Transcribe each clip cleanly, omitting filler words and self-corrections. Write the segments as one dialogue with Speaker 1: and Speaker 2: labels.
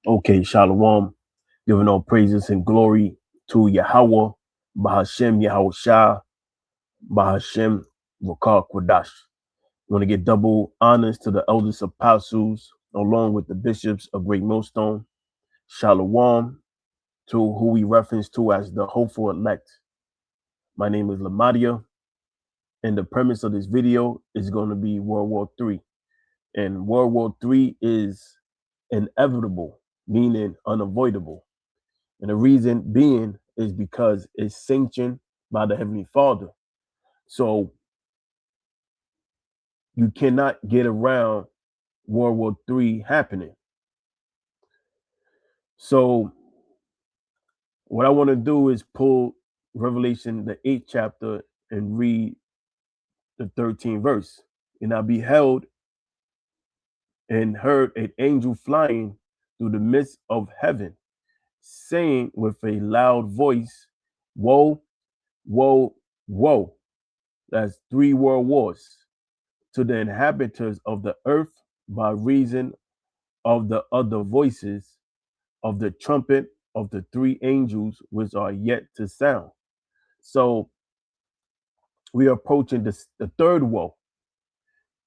Speaker 1: Okay, Shalom. Giving all praises and glory to Yahweh, Bahashem Yahweh Shah, Bahashem Wakar Kwadash. Want to give double honors to the eldest apostles, along with the bishops of Great Millstone. Shalom to who we reference to as the hopeful elect. My name is Lamadia, and the premise of this video is going to be World War III. And World War III is inevitable, meaning unavoidable. And the reason being is because it's sanctioned by the Heavenly Father. So you cannot get around World War III happening. So what I want to do is pull Revelation, the 8th chapter, and read the 13th verse. And I beheld and heard an angel flying through the midst of heaven, saying with a loud voice, woe, woe, woe. That's 3 world wars to the inhabitants of the earth by reason of the other voices of the trumpet of the 3 angels which are yet to sound. So we are approaching the 3rd woe,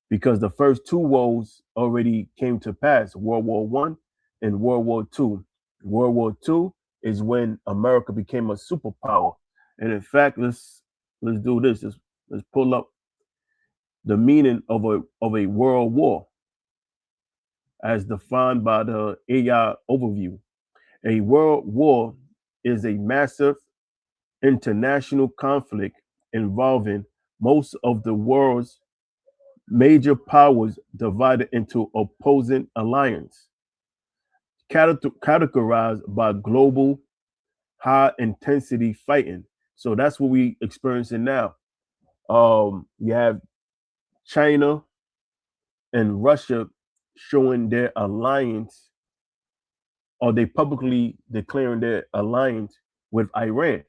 Speaker 1: because the first 2 woes already came to pass, World War I and World War II. World War II is when America became a superpower. And in fact, let's do this. Let's pull up the meaning of a world war as defined by the AI overview. A world war is a massive international conflict involving most of the world's major powers divided into opposing alliances, categorized by global high intensity fighting. So that's what we experiencing now. You have China and Russia showing their alliance, or they publicly declaring their alliance with Iran.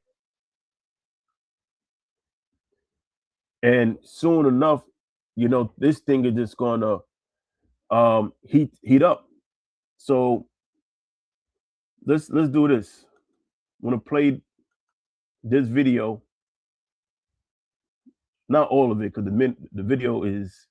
Speaker 1: And soon enough, this thing is just gonna heat up. So let's do this. I'm gonna play this video, not all of it, because the video is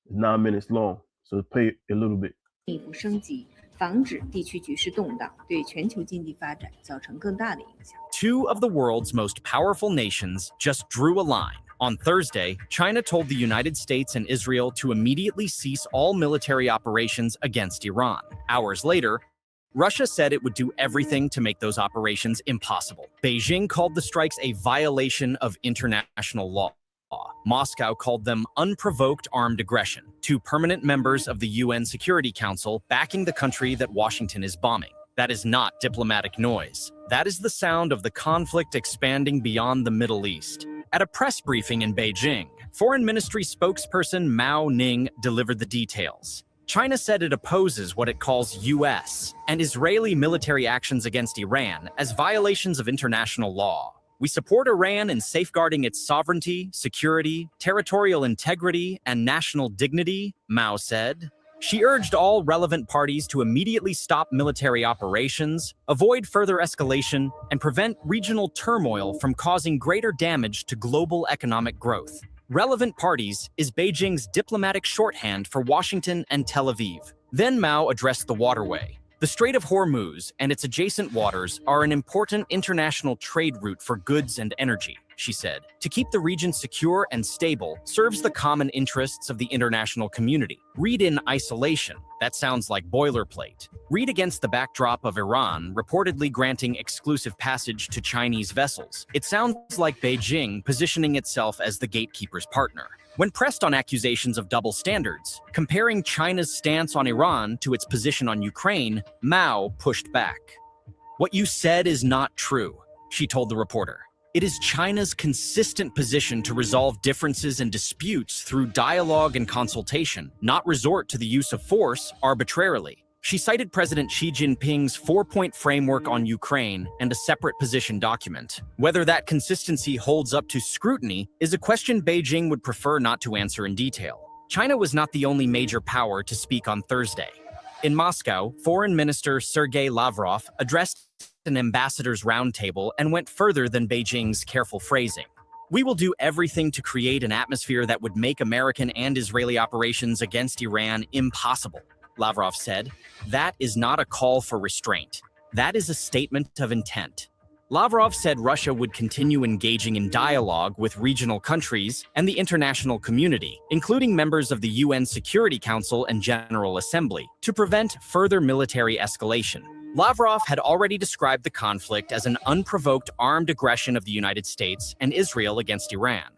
Speaker 1: 9 minutes long. So play a little bit.
Speaker 2: 进一步升级，防止地区局势动荡，对全球经济发展造成更大的影响。
Speaker 3: Two of the world's most powerful nations just drew a line. On Thursday, China told the United States and Israel to immediately cease all military operations against Iran. Hours later, Russia said it would do everything to make those operations impossible. Beijing called the strikes a violation of international law. Moscow called them unprovoked armed aggression, 2 permanent members of the UN Security Council backing the country that Washington is bombing. That is not diplomatic noise. That is the sound of the conflict expanding beyond the Middle East. At a press briefing in Beijing, Foreign Ministry spokesperson Mao Ning delivered the details. China said it opposes what it calls US and Israeli military actions against Iran as violations of international law. We support Iran in safeguarding its sovereignty, security, territorial integrity, and national dignity, Mao said. She urged all relevant parties to immediately stop military operations, avoid further escalation, and prevent regional turmoil from causing greater damage to global economic growth. Relevant parties is Beijing's diplomatic shorthand for Washington and Tel Aviv. Then Mao addressed the waterway. The Strait of Hormuz and its adjacent waters are an important international trade route for goods and energy, she said. To keep the region secure and stable serves the common interests of the international community. Read in isolation, that sounds like boilerplate. Read against the backdrop of Iran reportedly granting exclusive passage to Chinese vessels. It sounds like Beijing positioning itself as the gatekeeper's partner. When pressed on accusations of double standards, comparing China's stance on Iran to its position on Ukraine, Mao pushed back. What you said is not true, she told the reporter. It is China's consistent position to resolve differences and disputes through dialogue and consultation, not resort to the use of force arbitrarily. She cited President Xi Jinping's 4-point framework on Ukraine and a separate position document. Whether that consistency holds up to scrutiny is a question Beijing would prefer not to answer in detail. China was not the only major power to speak on Thursday. In Moscow, Foreign Minister Sergei Lavrov addressed an ambassadors' roundtable and went further than Beijing's careful phrasing. "We will do everything to create an atmosphere that would make American and Israeli operations against Iran impossible," Lavrov said. "That is not a call for restraint. That is a statement of intent." Lavrov said Russia would continue engaging in dialogue with regional countries and the international community, including members of the UN Security Council and General Assembly, to prevent further military escalation. Lavrov had already described the conflict as an unprovoked armed aggression of the United States and Israel against Iran.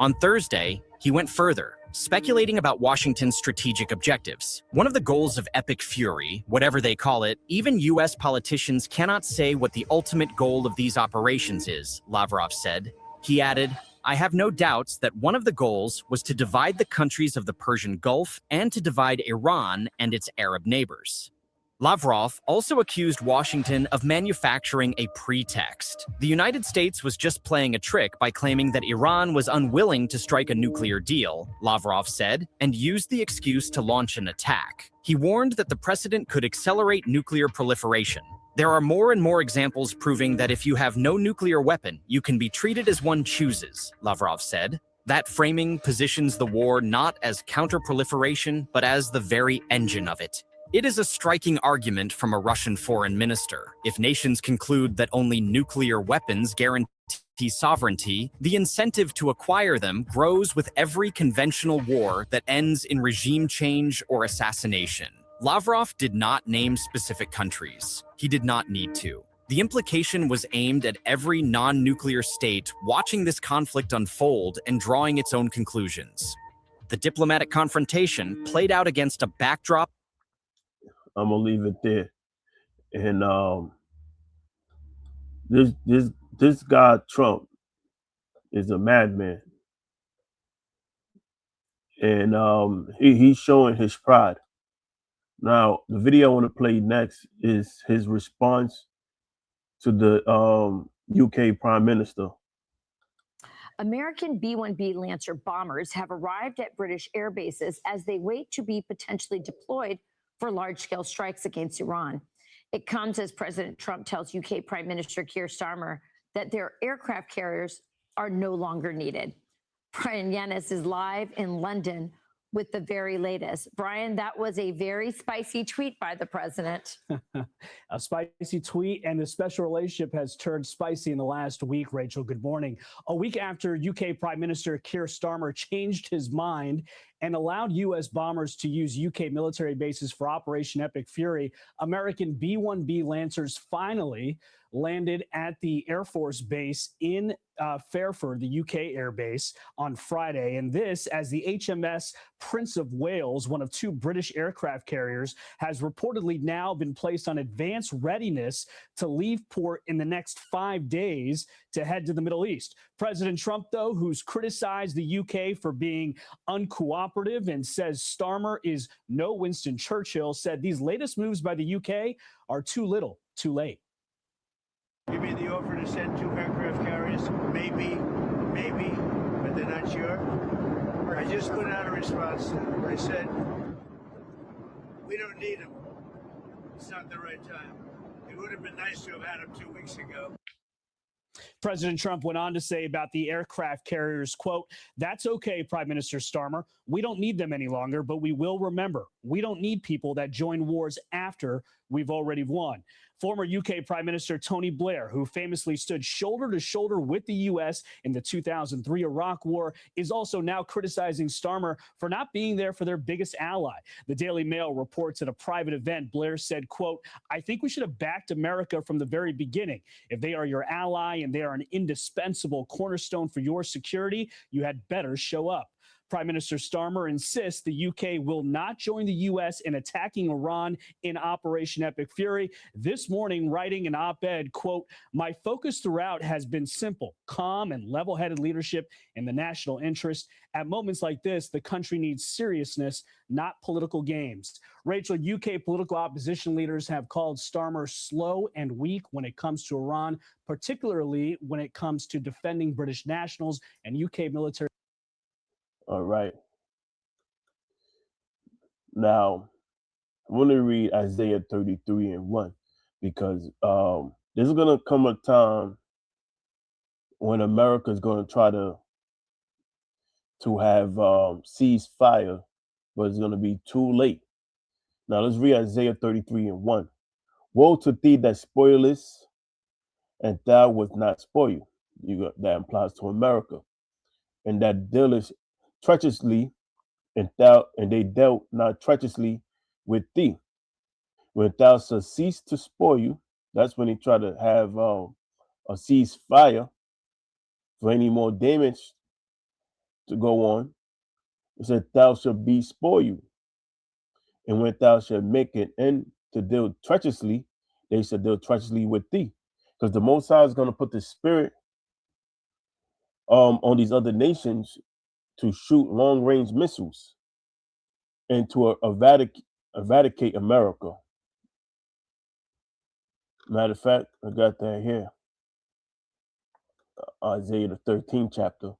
Speaker 3: On Thursday, he went further, speculating about Washington's strategic objectives. "One of the goals of Epic Fury, whatever they call it, even US politicians cannot say what the ultimate goal of these operations is," Lavrov said. He added, "I have no doubts that one of the goals was to divide the countries of the Persian Gulf and to divide Iran and its Arab neighbors." Lavrov also accused Washington of manufacturing a pretext. The United States was just playing a trick by claiming that Iran was unwilling to strike a nuclear deal, Lavrov said, and used the excuse to launch an attack. He warned that the precedent could accelerate nuclear proliferation. "There are more and more examples proving that if you have no nuclear weapon, you can be treated as one chooses," Lavrov said. That framing positions the war not as counter-proliferation, but as the very engine of it. It is a striking argument from a Russian foreign minister. If nations conclude that only nuclear weapons guarantee sovereignty, the incentive to acquire them grows with every conventional war that ends in regime change or assassination. Lavrov did not name specific countries. He did not need to. The implication was aimed at every non-nuclear state watching this conflict unfold and drawing its own conclusions. The diplomatic confrontation played out against a backdrop.
Speaker 1: I'm gonna leave it there. And this guy Trump is a madman, and he's showing his pride. Now, the video I want to play next is his response to the UK Prime Minister.
Speaker 4: American B-1B Lancer bombers have arrived at British air bases as they wait to be potentially deployed for large-scale strikes against Iran. It comes as President Trump tells UK Prime Minister Keir Starmer that their aircraft carriers are no longer needed. Brian Yanis is live in London with the very latest. Brian, that was a very spicy tweet by the president.
Speaker 5: A spicy tweet, and the special relationship has turned spicy in the last week, Rachel. Good morning. A week after UK Prime Minister Keir Starmer changed his mind and allowed U.S. bombers to use UK military bases for Operation Epic Fury, American B-1B Lancers finally landed at the Air Force Base in Fairford, the UK Air Base, on Friday. And this, as the HMS Prince of Wales, one of two British aircraft carriers, has reportedly now been placed on advanced readiness to leave port in the next 5 days to head to the Middle East. President Trump, though, who's criticized the UK for being uncooperative and says Starmer is no Winston Churchill, said these latest moves by the UK are too little, too late.
Speaker 6: You made the offer to send 2 aircraft carriers? Maybe, but they're not sure. I just put out a response to them. I said, we don't need them. It's not the right time. It would have been nice to have had them 2 weeks ago.
Speaker 5: President Trump went on to say about the aircraft carriers, quote, "That's okay, Prime Minister Starmer. We don't need them any longer, but we will remember, we don't need people that join wars after we've already won." Former UK Prime Minister Tony Blair, who famously stood shoulder to shoulder with the U.S. in the 2003 Iraq War, is also now criticizing Starmer for not being there for their biggest ally. The Daily Mail reports at a private event, Blair said, quote, "I think we should have backed America from the very beginning. If they are your ally and they are an indispensable cornerstone for your security, you had better show up." Prime Minister Starmer insists the UK will not join the U.S. in attacking Iran in Operation Epic Fury. This morning, writing an op-ed, quote, "My focus throughout has been simple, calm and level-headed leadership in the national interest. At moments like this, the country needs seriousness, not political games." Rachel, UK political opposition leaders have called Starmer slow and weak when it comes to Iran, particularly when it comes to defending British nationals and UK military.
Speaker 1: All right. Now, I want to read Isaiah 33 and 1 because there's going to come a time when America is going to try to have cease fire, but it's going to be too late. Now let's read Isaiah 33 and 1. Woe to thee that spoilest, and thou wilt not spoil. That implies to America. And that dealest treacherously, and they dealt not treacherously with thee. When thou shalt cease to spoil, that's when he try to have a ceasefire for any more damage to go on. It said, thou shalt be spoiled. And when thou shalt make an end to deal treacherously, they shall deal treacherously with thee. Because the Most High is going to put the spirit on these other nations to shoot long-range missiles and to eradicate America. Matter of fact, I got that here. Isaiah the 13th chapter.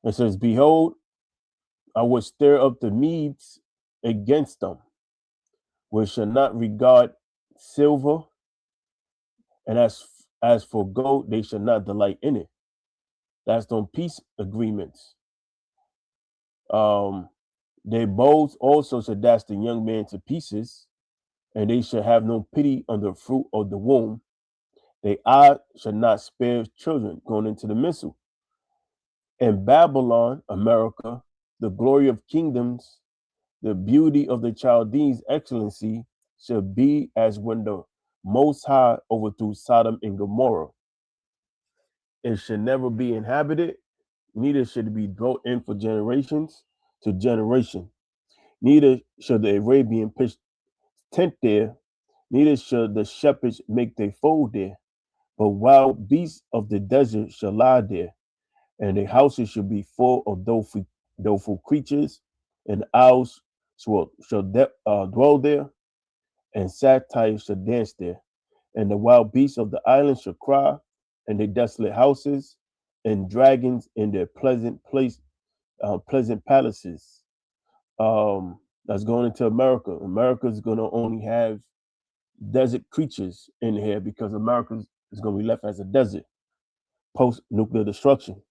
Speaker 1: It says, behold, I will stir up the Medes against them, which shall not regard silver, and as for gold, they shall not delight in it. That's on peace agreements. Their bows also shall dash the young man to pieces, and they shall have no pity on the fruit of the womb. Their eye shall not spare children going into the missile. In Babylon, America, the glory of kingdoms, the beauty of the Chaldees' excellency shall be as when the Most High overthrew Sodom and Gomorrah. It should never be inhabited, neither should it be dwelt in for generations to generation. Neither shall the Arabian pitch tent there, neither shall the shepherds make their fold there. But wild beasts of the desert shall lie there, and their houses shall be full of doleful creatures, and owls shall dwell there, and satyrs shall dance there. And the wild beasts of the island shall cry, and their desolate houses, and dragons in their pleasant palaces. That's going into America. America is going to only have desert creatures in here because America is going to be left as a desert post-nuclear destruction.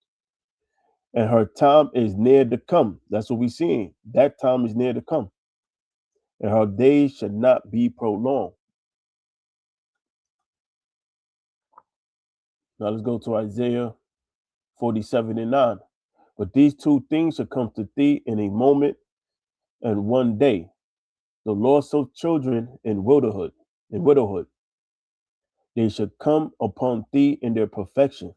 Speaker 1: And her time is near to come. That's what we're seeing. That time is near to come. And her days should not be prolonged. Now let's go to Isaiah 47 and 9. But these two things shall come to thee in a moment and one day. The loss of children in widowhood. They shall come upon thee in their perfection.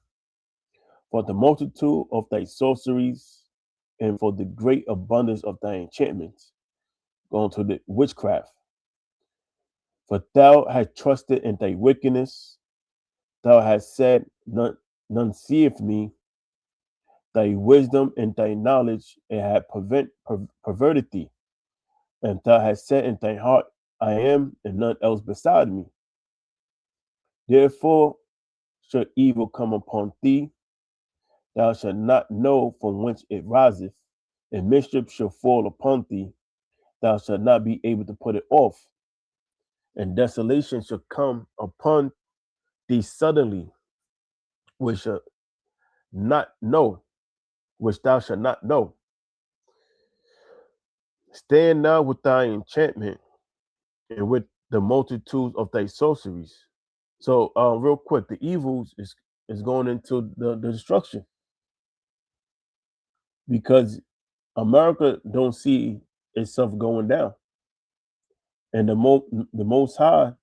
Speaker 1: For the multitude of thy sorceries and for the great abundance of thy enchantments. Going to the witchcraft. For thou hast trusted in thy wickedness. Thou hast said, none seeth me. Thy wisdom and thy knowledge it hath perverted thee. And thou hast said in thy heart, I am, and none else beside me. Therefore shall evil come upon thee. Thou shalt not know from whence it riseth, and mischief shall fall upon thee. Thou shalt not be able to put it off. And desolation shall come upon thee suddenly, which thou shalt not know. Stand now with thy enchantment and with the multitude of thy sorceries. So, real quick, the evils is going into the destruction because America don't see itself going down, and the Most High,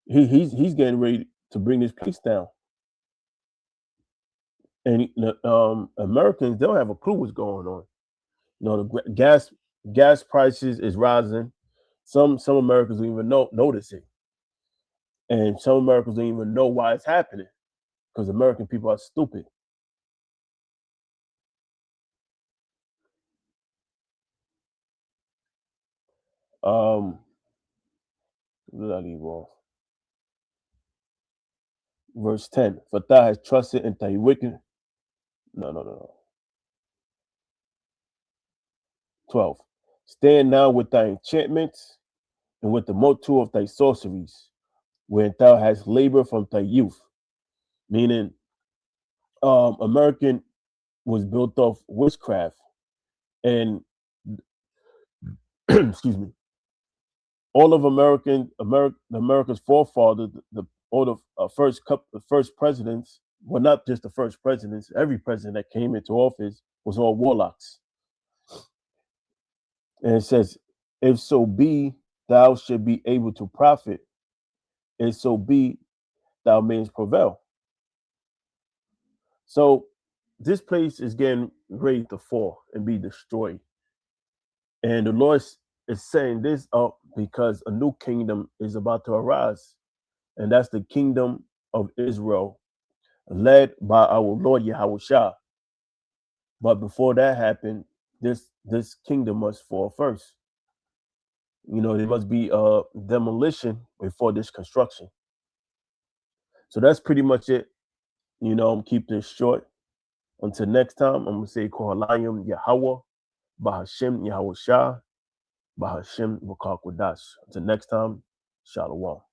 Speaker 1: he's getting ready to bring this place down, and Americans don't have a clue what's going on. You know, the gas prices is rising. Some Americans don't even notice it, and some Americans don't even know why it's happening because American people are stupid. Where did I leave off? Verse 10. For thou hast trusted in thy wicked. No. 12. Stand now with thy enchantments and with the multitude of thy sorceries, where thou hast labored from thy youth. Meaning, American was built off witchcraft, and excuse me, all of America's forefathers, all the first presidents, well, not just the first presidents, every president that came into office was all warlocks. And it says, if so be thou should be able to profit, if so be thou mayest prevail. So this place is getting ready to fall and be destroyed. And the Lord is setting this up because a new kingdom is about to arise. And that's the kingdom of Israel, led by our Lord Yahushua. But before that happened, this kingdom must fall first. You know, there must be a demolition before this construction. So that's pretty much it. You know, I'm keep this short. Until next time, I'm gonna say Kohalayim Yahweh, Bahashem Yahushua, Bahashem Wakakwadash. Until next time, Shalom.